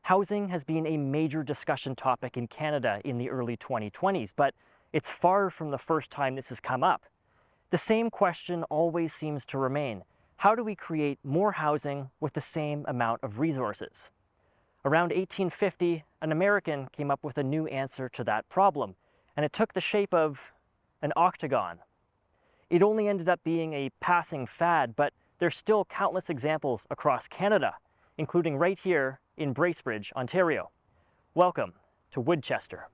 Housing has been a major discussion topic in Canada in the early 2020s, but it's far from the first time this has come up. The same question always seems to remain. How do we create more housing with the same amount of resources? Around 1850, an American came up with a new answer to that problem, and it took the shape of an octagon. It only ended up being a passing fad, but there's still countless examples across Canada, including right here in Bracebridge, Ontario. Welcome to Woodchester.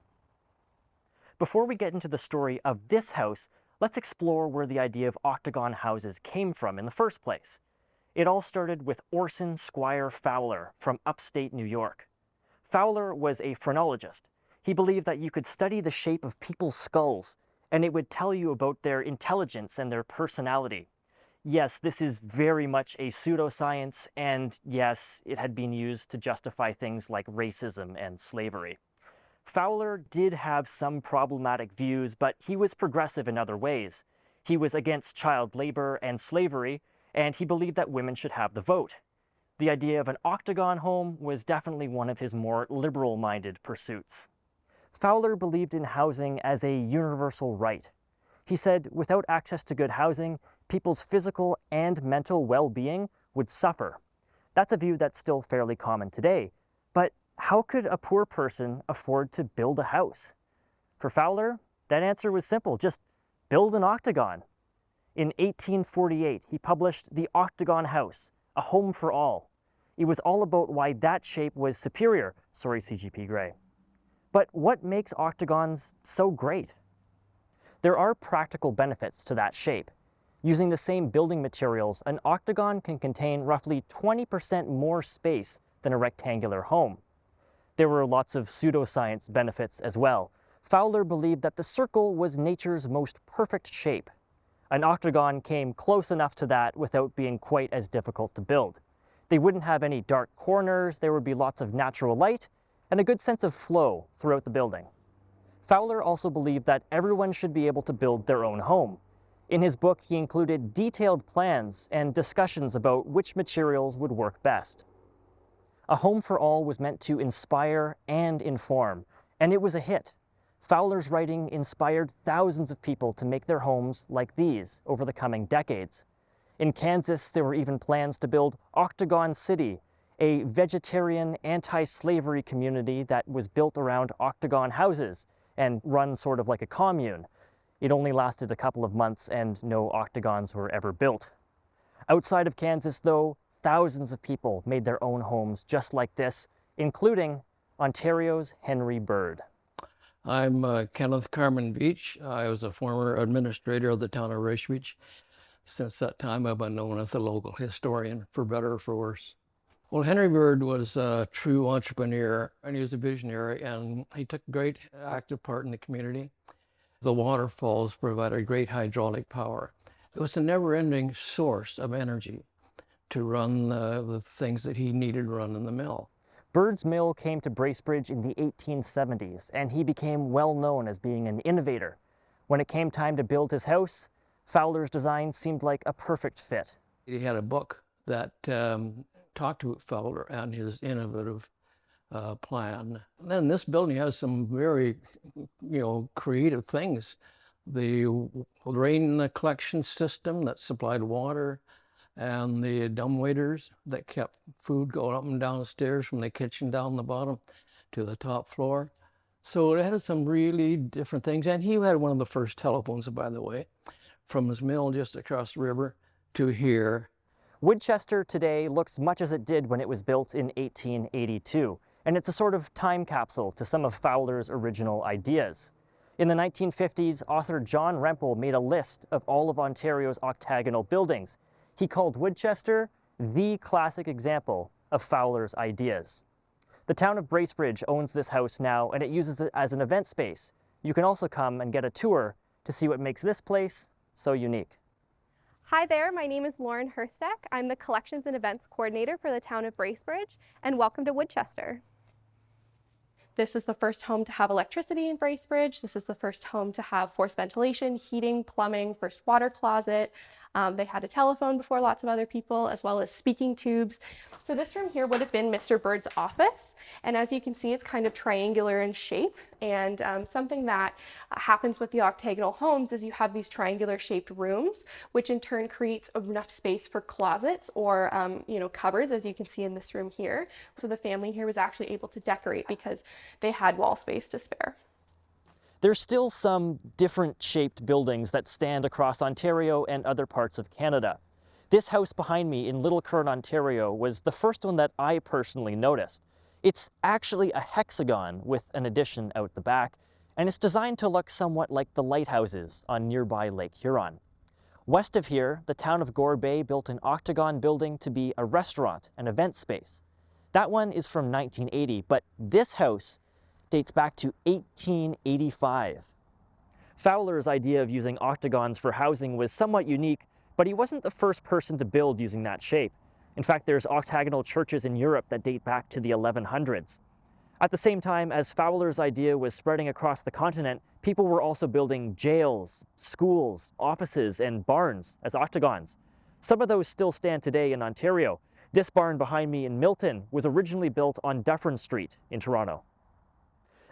Before we get into the story of this house, let's explore where the idea of octagon houses came from in the first place. It all started with Orson Squire Fowler from upstate New York. Fowler was a phrenologist. He believed that you could study the shape of people's skulls, and it would tell you about their intelligence and their personality. Yes, this is very much a pseudoscience, and yes, it had been used to justify things like racism and slavery. Fowler did have some problematic views, but he was progressive in other ways. He was against child labor and slavery, and he believed that women should have the vote. The idea of an octagon home was definitely one of his more liberal-minded pursuits. Fowler believed in housing as a universal right. He said without access to good housing, people's physical and mental well-being would suffer. That's a view that's still fairly common today. But how could a poor person afford to build a house? For Fowler, that answer was simple: just build an octagon. In 1848, he published The Octagon House, a home for all. It was all about why that shape was superior. Sorry, CGP Grey. But what makes octagons so great? There are practical benefits to that shape. Using the same building materials, an octagon can contain roughly 20% more space than a rectangular home. There were lots of pseudoscience benefits as well. Fowler believed that the circle was nature's most perfect shape. An octagon came close enough to that without being quite as difficult to build. They wouldn't have any dark corners, there would be lots of natural light, and a good sense of flow throughout the building. Fowler also believed that everyone should be able to build their own home. In his book, he included detailed plans and discussions about which materials would work best. A Home for All was meant to inspire and inform, and it was a hit. Fowler's writing inspired thousands of people to make their homes like these over the coming decades. In Kansas, there were even plans to build Octagon City, a vegetarian, anti-slavery community that was built around octagon houses and run sort of like a commune. It only lasted a couple of months and no octagons were ever built. Outside of Kansas, though, thousands of people made their own homes just like this, including Ontario's Henry Bird. I'm Kenneth Carmen Beach. I was a former administrator of the town of Bracebridge. Since that time, I've been known as the local historian, for better or for worse. Well, Henry Bird was a true entrepreneur, and he was a visionary, and he took great active part in the community. The waterfalls provided great hydraulic power. It was a never-ending source of energy to run the things that he needed run in the mill. Bird's mill came to Bracebridge in the 1870s, and he became well known as being an innovator. When it came time to build his house, Fowler's design seemed like a perfect fit. He had a book that talked to Fowler and his innovative plan. And then this building has some very, creative things. The rain collection system that supplied water, and the dumbwaiters that kept food going up and down the stairs from the kitchen down the bottom to the top floor. So it had some really different things. And he had one of the first telephones, by the way, from his mill just across the river to here. Woodchester today looks much as it did when it was built in 1882, and it's a sort of time capsule to some of Fowler's original ideas. In the 1950s, author John Rempel made a list of all of Ontario's octagonal buildings. He called Woodchester the classic example of Fowler's ideas. The town of Bracebridge owns this house now, and it uses it as an event space. You can also come and get a tour to see what makes this place so unique. Hi there, my name is Lauren Herstek. I'm the Collections and Events Coordinator for the town of Bracebridge, and welcome to Woodchester. This is the first home to have electricity in Bracebridge. This is the first home to have forced ventilation, heating, plumbing, first water closet. They had a telephone before lots of other people, as well as speaking tubes. So this room here would have been Mr. Bird's office. And as you can see, it's kind of triangular in shape. And something that happens with the octagonal homes is you have these triangular shaped rooms, which in turn creates enough space for closets or cupboards, as you can see in this room here. So the family here was actually able to decorate because they had wall space to spare. There's still some different shaped buildings that stand across Ontario and other parts of Canada. This house behind me in Little Curran, Ontario was the first one that I personally noticed. It's actually a hexagon with an addition out the back, and it's designed to look somewhat like the lighthouses on nearby Lake Huron. West of here, the town of Gore Bay built an octagon building to be a restaurant and event space. That one is from 1980, but this house dates back to 1885. Fowler's idea of using octagons for housing was somewhat unique, but he wasn't the first person to build using that shape. In fact, there's octagonal churches in Europe that date back to the 1100s. At the same time as Fowler's idea was spreading across the continent, people were also building jails, schools, offices, and barns as octagons. Some of those still stand today in Ontario. This barn behind me in Milton was originally built on Dufferin Street in Toronto.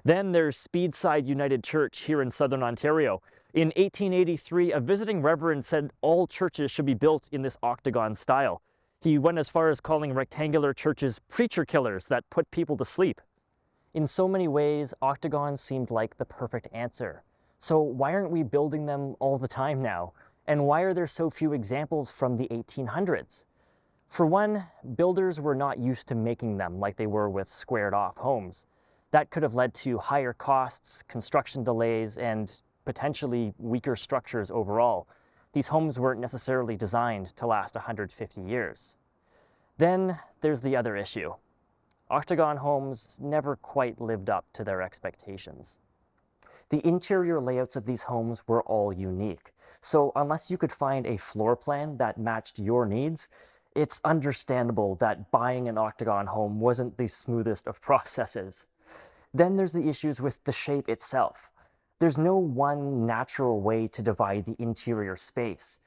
Then there's Speedside United Church here in southern Ontario. In 1883, a visiting reverend said all churches should be built in this octagon style. He went as far as calling rectangular churches preacher killers that put people to sleep. In so many ways, octagons seemed like the perfect answer. So why aren't we building them all the time now? And why are there so few examples from the 1800s? For one, builders were not used to making them like they were with squared-off homes. That could have led to higher costs, construction delays, and potentially weaker structures overall. These homes weren't necessarily designed to last 150 years. Then there's the other issue. Octagon homes never quite lived up to their expectations. The interior layouts of these homes were all unique. So unless you could find a floor plan that matched your needs, it's understandable that buying an octagon home wasn't the smoothest of processes. Then there's the issues with the shape itself. There's no one natural way to divide the interior space.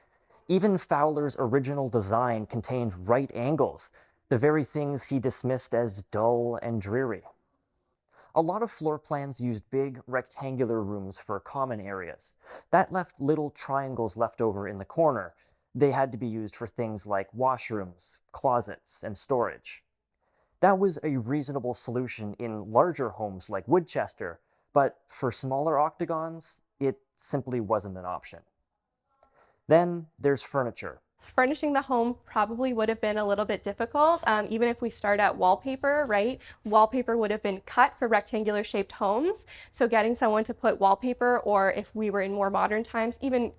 Even Fowler's original design contained right angles, the very things he dismissed as dull and dreary. A lot of floor plans used big rectangular rooms for common areas. That left little triangles left over in the corner. They had to be used for things like washrooms, closets, and storage. That was a reasonable solution in larger homes like Woodchester, but for smaller octagons, it simply wasn't an option. Then there's furniture. Furnishing the home probably would have been a little bit difficult. Even if we start at wallpaper, right? Wallpaper would have been cut for rectangular shaped homes. So getting someone to put wallpaper, or if we were in more modern times, even,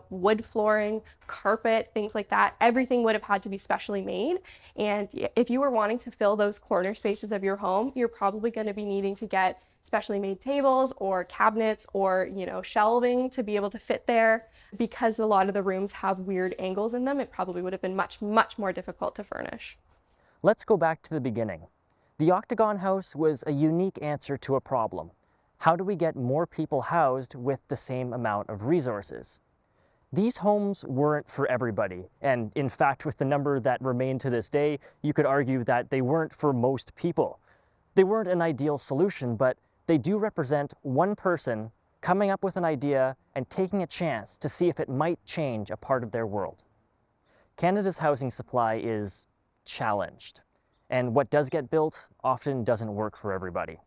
wood flooring, carpet, things like that, everything would have had to be specially made. And if you were wanting to fill those corner spaces of your home, you're probably going to be needing to get specially made tables or cabinets or shelving to be able to fit there. Because a lot of the rooms have weird angles in them, it probably would have been much more difficult to furnish. Let's go back to the beginning. The octagon house was a unique answer to a problem. How do we get more people housed with the same amount of resources? These homes weren't for everybody, and in fact, with the number that remain to this day, you could argue that they weren't for most people. They weren't an ideal solution, but they do represent one person coming up with an idea and taking a chance to see if it might change a part of their world. Canada's housing supply is challenged, and what does get built often doesn't work for everybody.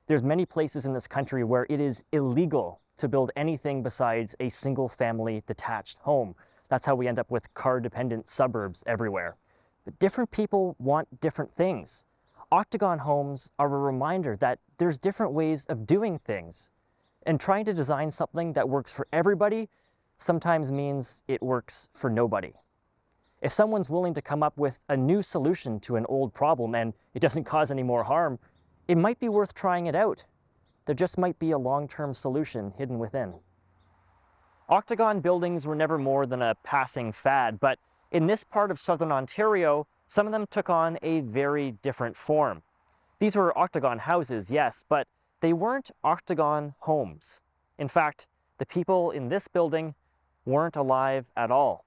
There's many places in this country where it is illegal to build anything besides a single-family detached home. That's how we end up with car-dependent suburbs everywhere. But different people want different things. Octagon homes are a reminder that there's different ways of doing things. And trying to design something that works for everybody sometimes means it works for nobody. If someone's willing to come up with a new solution to an old problem and it doesn't cause any more harm, it might be worth trying it out. There just might be a long-term solution hidden within. Octagon buildings were never more than a passing fad, but in this part of southern Ontario, some of them took on a very different form. These were octagon houses, yes, but they weren't octagon homes. In fact, the people in this building weren't alive at all.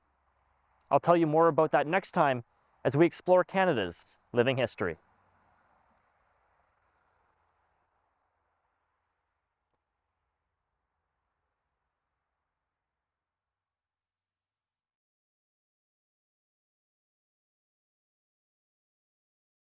I'll tell you more about that next time as we explore Canada's living history.